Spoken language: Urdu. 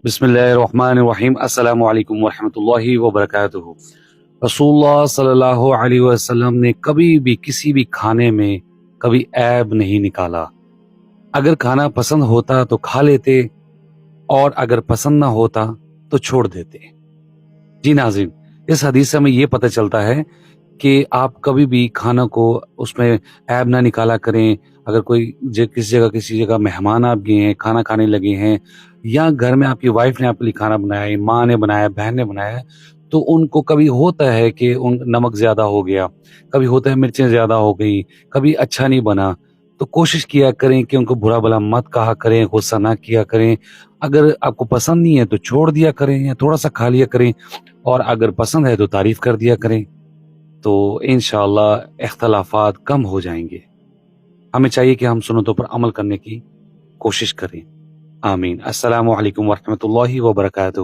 بسم اللہ الرحمن الرحیم، السلام علیکم ورحمۃ اللہ وبرکاتہ۔ رسول اللہ صلی اللہ علیہ وسلم نے کبھی بھی کسی بھی کھانے میں کبھی عیب نہیں نکالا۔ اگر کھانا پسند ہوتا تو کھا لیتے، اور اگر پسند نہ ہوتا تو چھوڑ دیتے۔ جی ناظرین، اس حدیث سے ہمیں یہ پتہ چلتا ہے کہ آپ کبھی بھی کھانا کو اس میں عیب نہ نکالا کریں۔ اگر کوئی کسی جگہ مہمان آپ گئے ہیں، کھانا کھانے لگے ہیں، یا گھر میں آپ کی وائف نے آپ کے لیے کھانا بنایا ہے، ماں نے بنایا، بہن نے بنایا ہے، تو ان کو کبھی ہوتا ہے کہ نمک زیادہ ہو گیا، کبھی ہوتا ہے مرچیں زیادہ ہو گئی، کبھی اچھا نہیں بنا، تو کوشش کیا کریں کہ ان کو برا بلا مت کہا کریں، غصہ نہ کیا کریں۔ اگر آپ کو پسند نہیں ہے تو چھوڑ دیا کریں یا تھوڑا سا کھا لیا کریں، اور اگر پسند ہے تو تعریف کر دیا کریں، تو انشاءاللہ اختلافات کم ہو جائیں گے۔ ہمیں چاہیے کہ ہم سنتوں پر عمل کرنے کی کوشش کریں۔ آمین۔ السلام علیکم ورحمۃ اللہ وبرکاتہ۔